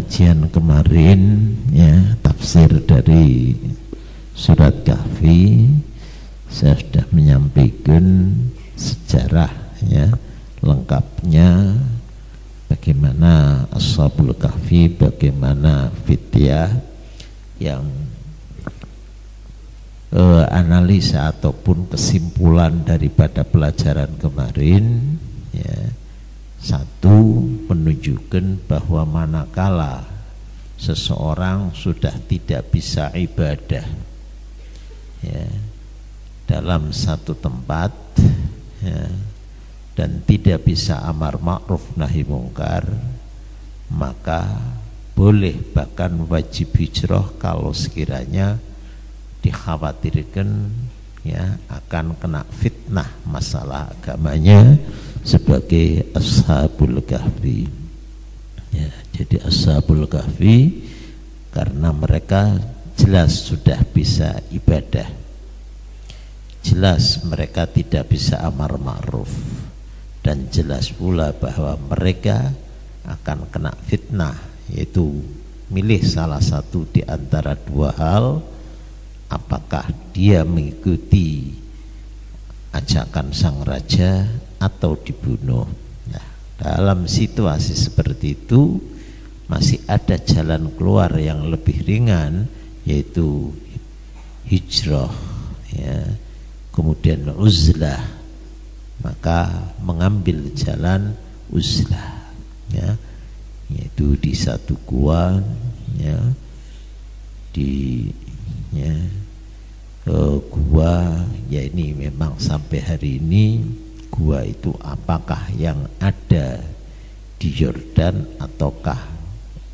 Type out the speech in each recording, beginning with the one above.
pengajian kemarin ya, tafsir dari surat Kahfi, saya sudah menyampaikan sejarah ya lengkapnya, bagaimana Ashabul Kahfi, bagaimana fityah yang analisa ataupun kesimpulan daripada pelajaran kemarin ya. Satu, menunjukkan bahwa manakala seseorang sudah tidak bisa ibadah ya, dalam satu tempat ya, dan tidak bisa amar ma'ruf nahi mungkar, maka boleh bahkan wajib hijrah kalau sekiranya dikhawatirkan ya akan kena fitnah masalah agamanya sebagai Ashabul Kahfi ya. Jadi Ashabul Kahfi karena mereka jelas sudah bisa ibadah, jelas mereka tidak bisa amar ma'ruf, dan jelas pula bahwa mereka akan kena fitnah, yaitu milih salah satu di antara dua hal, apakah dia mengikuti ajakan sang raja atau dibunuh. Nah, dalam situasi seperti itu masih ada jalan keluar yang lebih ringan, yaitu hijrah ya, kemudian uzlah, maka mengambil jalan uzlah ya, yaitu di satu gua ya, di ya, gua ya, ini memang sampai hari ini gua itu apakah yang ada di Yordan ataukah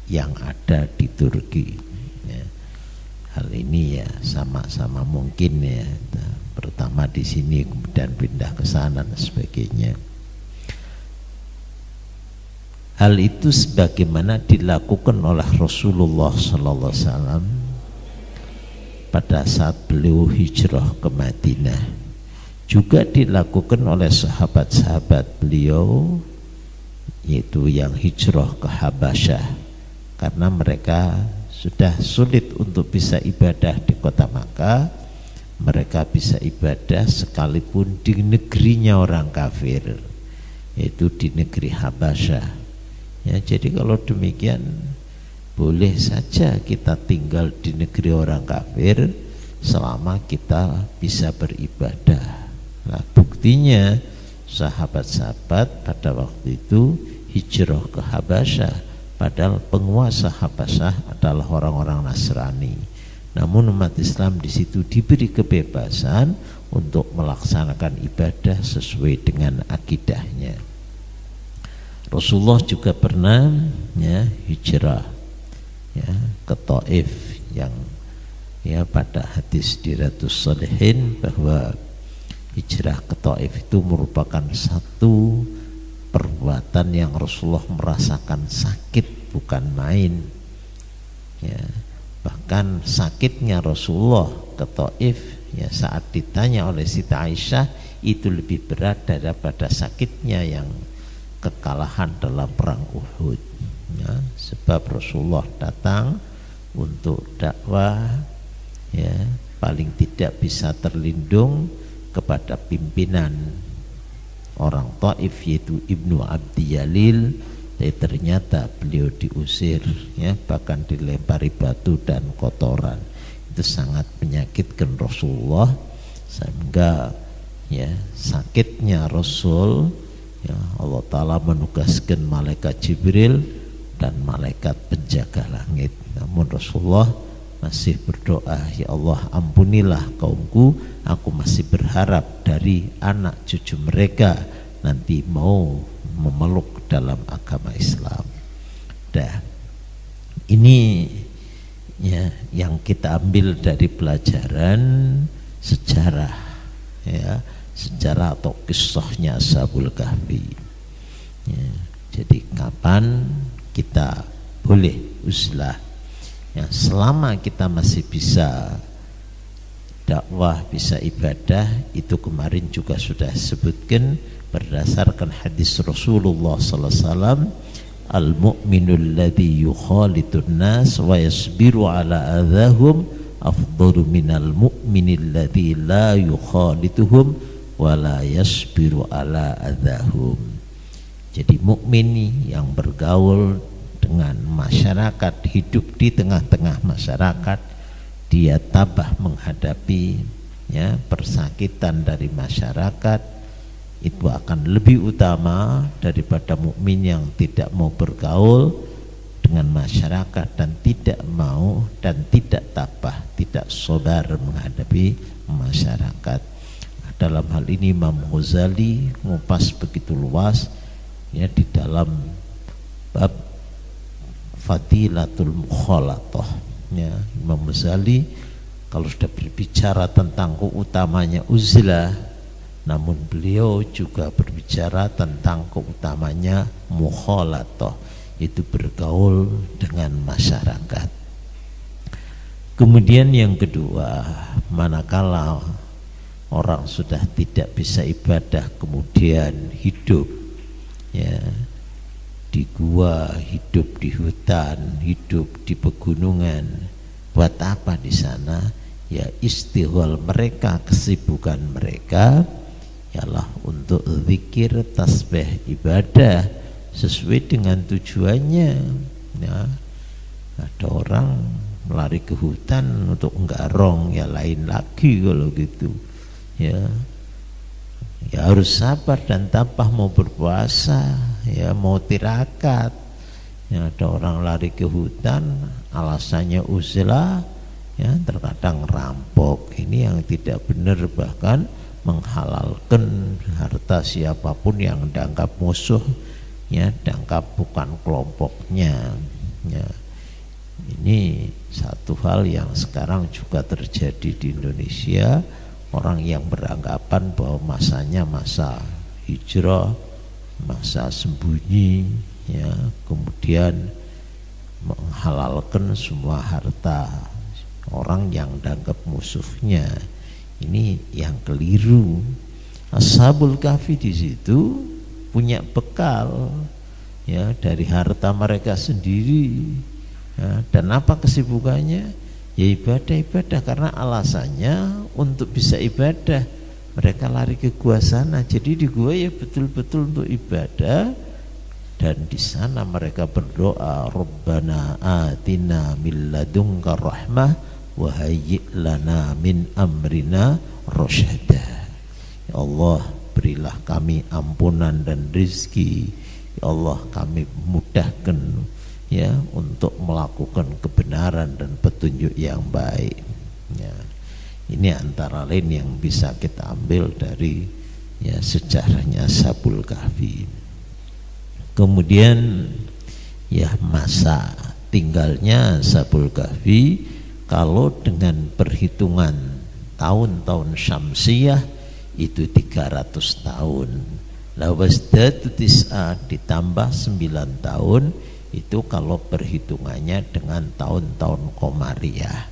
yang ada di Turki ya. Hal ini ya sama-sama mungkin ya, pertama di sini kemudian pindah ke sana dan sebagainya. Hal itu sebagaimana dilakukan oleh Rasulullah sallallahu alaihi wasallam pada saat beliau hijrah ke Madinah, juga dilakukan oleh sahabat-sahabat beliau, yaitu yang hijrah ke Habasyah, karena mereka sudah sulit untuk bisa ibadah di kota Makkah. Mereka bisa ibadah sekalipun di negerinya orang kafir, yaitu di negeri Habasyah ya. Jadi kalau demikian boleh saja kita tinggal di negeri orang kafir selama kita bisa beribadah. Nah, buktinya sahabat-sahabat pada waktu itu hijrah ke Habasyah, padahal penguasa Habasyah adalah orang-orang Nasrani. Namun umat Islam di situ diberi kebebasan untuk melaksanakan ibadah sesuai dengan akidahnya. Rasulullah juga pernah ya hijrah ya ke Taif, yang ya pada hadis di Riyadhus Shalihin bahwa hijrah ke Taif itu merupakan satu perbuatan yang Rasulullah merasakan sakit bukan main ya. Bahkan sakitnya Rasulullah ke Taif ya, saat ditanya oleh Siti Aisyah, itu lebih berat daripada sakitnya yang kekalahan dalam perang Uhud ya. Sebab Rasulullah datang untuk dakwah ya, paling tidak bisa terlindung kepada pimpinan orang Taif, yaitu Ibnu Abdi Yalil. Tapi ternyata beliau diusir ya, bahkan dilempari batu dan kotoran. Itu sangat menyakitkan Rasulullah, sehingga ya sakitnya Rasul ya, Allah Ta'ala menugaskan malaikat Jibril dan malaikat penjaga langit. Namun Rasulullah masih berdoa, ya Allah ampunilah kaumku, aku masih berharap dari anak cucu mereka nanti mau memeluk dalam agama Islam. Dah, ini ya yang kita ambil dari pelajaran sejarah ya, sejarah atau kisahnya Ashabul Kahfi ya. Jadi kapan kita boleh uzlah ya, selama kita masih bisa dakwah, bisa ibadah. Itu kemarin juga sudah sebutkan berdasarkan hadis Rasulullah sallallahu alaihi wasallam, al-mu'minul ladzi yukhalitun nas wa yasbiru ala adahum afdalu minal mu'minil ladzi la yukhalituhum wa la yasbiru ala adahum. Jadi mukmin yang bergaul dengan masyarakat, hidup di tengah-tengah masyarakat, dia tabah menghadapi ya persakitan dari masyarakat, itu akan lebih utama daripada mukmin yang tidak mau bergaul dengan masyarakat dan tidak mau dan tidak tabah, tidak sabar menghadapi masyarakat. Dalam hal ini Imam Ghazali ngupas begitu luas ya di dalam bab Fadilatul Mukhalatah ya. Imam Ghazali kalau sudah berbicara tentang keutamanya uzlah, namun beliau juga berbicara tentang keutamanya mukhalatah, itu bergaul dengan masyarakat. Kemudian yang kedua, manakala orang sudah tidak bisa ibadah kemudian hidup ya di gua, hidup di hutan, hidup di pegunungan, buat apa di sana? Ya istighol mereka, kesibukan mereka ialah untuk zikir, tasbih, ibadah sesuai dengan tujuannya ya. Ada orang lari ke hutan untuk nggarong, ya lain lagi kalau gitu ya. Ya harus sabar dan tabah mau berpuasa ya, mau tirakat ya. Ada orang lari ke hutan alasannya uzlah ya, terkadang rampok, ini yang tidak benar, bahkan menghalalkan harta siapapun yang dianggap musuh ya, dianggap bukan kelompoknya ya. Ini satu hal yang sekarang juga terjadi di Indonesia, orang yang beranggapan bahwa masanya masa hijrah, masa sembunyi ya, kemudian menghalalkan semua harta orang yang dianggap musuhnya. Ini yang keliru. Ashabul Kahfi di situ punya bekal ya dari harta mereka sendiri ya. Dan apa kesibukannya? Ya ibadah-ibadah, karena alasannya untuk bisa ibadah mereka lari ke gua sana. Jadi di gua ya betul-betul untuk ibadah, dan di sana mereka berdoa, Rabbana atina min ladunka rahmah wa hayyi' lana min amrina rasyada. Ya Allah, berilah kami ampunan dan rizki. Ya Allah, kami mudahkan ya untuk melakukan kebenaran dan petunjuk yang baik ya. Ini antara lain yang bisa kita ambil dari ya sejarahnya Ashabul Kahfi. Kemudian ya masa tinggalnya Ashabul Kahfi, kalau dengan perhitungan tahun-tahun syamsiyah itu 300 tahun. La wasdatu tis'a ditambah 9 tahun, itu kalau perhitungannya dengan tahun-tahun Qamariyah.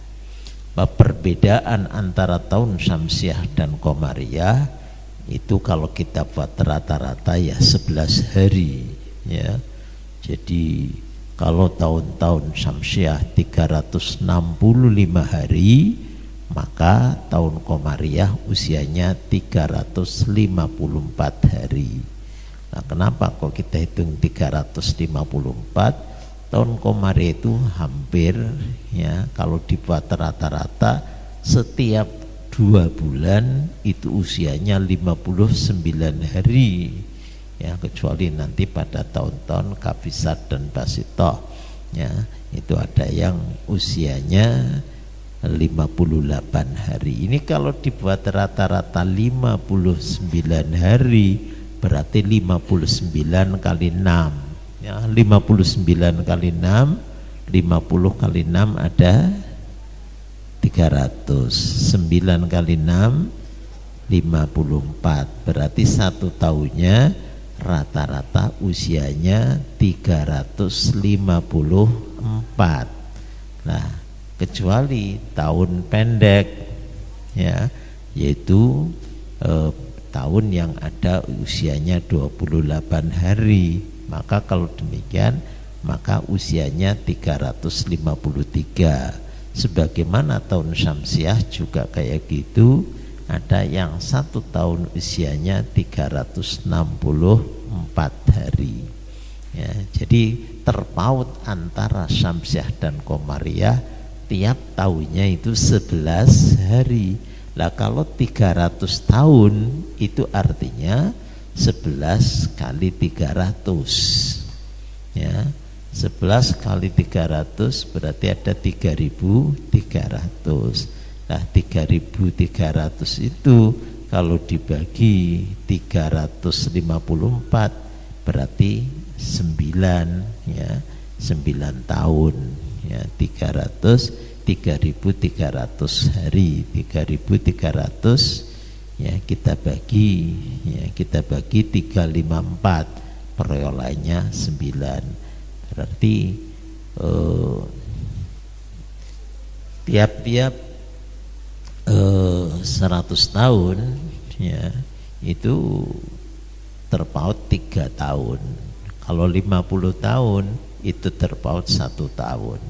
Perbedaan antara tahun syamsiyah dan Qamariyah itu kalau kita buat rata-rata ya 11 hari ya. Jadi kalau tahun-tahun syamsiyah 365 hari, maka tahun Qamariyah usianya 354 hari. Nah, kenapa kok kita hitung 354? Tahun Qamariyah itu hampir ya, kalau dibuat rata-rata setiap 2 bulan itu usianya 59 hari. Ya, kecuali nanti pada tahun-tahun Kabisat dan Basitoh ya, itu ada yang usianya 58 hari. Ini kalau dibuat rata-rata 59 hari, berarti 59 kali 6 ya, 59 kali 6, 50 kali 6 ada 300, 9 kali 6 54, berarti 1 tahunnya rata-rata usianya 354. Nah, kecuali tahun pendek ya, yaitu tahun yang ada usianya 28 hari Maka kalau demikian, maka usianya 353. Sebagaimana tahun Syamsiah juga kayak gitu, ada yang 1 tahun usianya 364 hari. Ya, jadi terpaut antara Syamsiah dan Qamariyah tiap tahunnya itu 11 hari. Lah kalau 300 tahun itu artinya 11 kali 300. Ya, 11 kali 300 berarti ada 3.300. Nah 3.300 itu kalau dibagi 354 berarti 9, ya 9 tahun, ya 3.300 hari. 3.300 ya kita bagi 354, perolehannya 9. Berarti tiap-tiap 100 tahun ya itu terpaut 3 tahun. Kalau 50 tahun itu terpaut 1 tahun.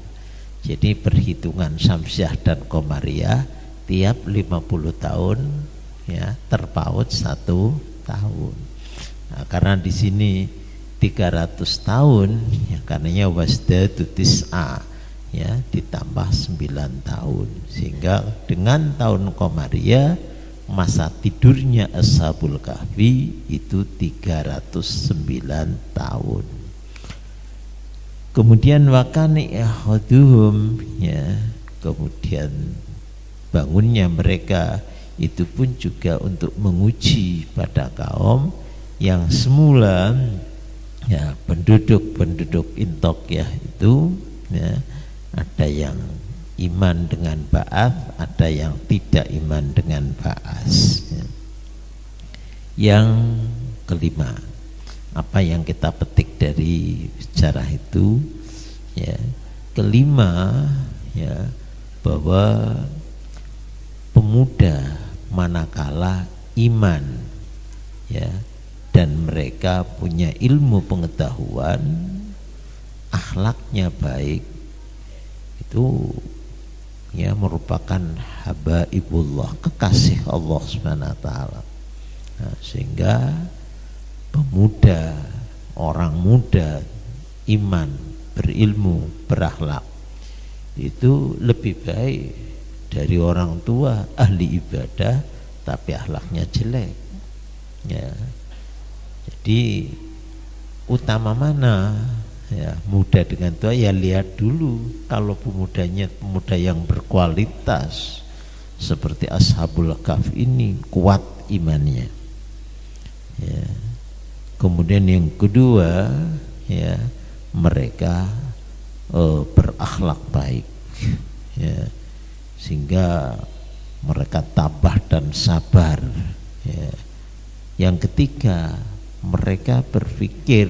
Jadi perhitungan Syamsiah dan Qamariyah tiap 50 tahun ya terpaut 1 tahun. Nah, karena di sini 300 tahun ya karenanya wasdatu tis'a ya ditambah 9 tahun, sehingga dengan tahun Qamariyah masa tidurnya Ashabul Kahfi itu 309 tahun. Kemudian wakani yahuduhum ya, kemudian bangunnya mereka itu pun juga untuk menguji pada kaum yang semula ya penduduk Intok ya itu ya, ada yang iman dengan ba'ats, ada yang tidak iman dengan ba'ats ya. Yang kelima, apa yang kita petik dari sejarah itu ya, kelima ya, bahwa pemuda manakala iman ya dan mereka punya ilmu pengetahuan, akhlaknya baik, itu ya merupakan habaibullah, kekasih Allah Subhanahu wa taala. Nah, sehingga pemuda, orang muda iman, berilmu, berakhlak itu lebih baik dari orang tua ahli ibadah tapi akhlaknya jelek ya. Jadi utama mana ya, muda dengan tua ya lihat dulu. Kalau pemudanya pemuda yang berkualitas seperti Ashabul Kahf ini kuat imannya ya. Kemudian yang kedua ya, mereka berakhlak baik ya, sehingga mereka tabah dan sabar ya. Yang ketiga, mereka berpikir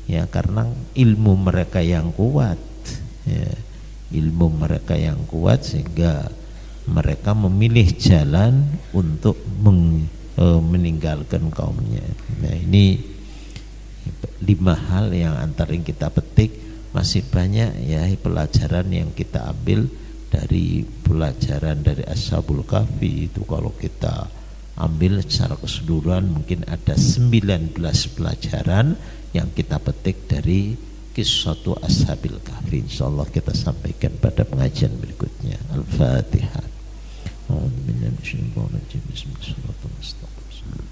ya karena ilmu mereka yang kuat ya, ilmu mereka yang kuat sehingga mereka memilih jalan untuk meninggalkan kaumnya. Nah ini 5 hal yang antara yang kita petik. Masih banyak ya pelajaran yang kita ambil dari pelajaran dari Ashabul Kahfi itu. Kalau kita ambil secara keseluruhan mungkin ada 19 pelajaran yang kita petik dari kisah Ashabil Kahfi. Insyaallah kita sampaikan pada pengajian berikutnya. Al-Fatihah. Bismillahirrahmanirrahim.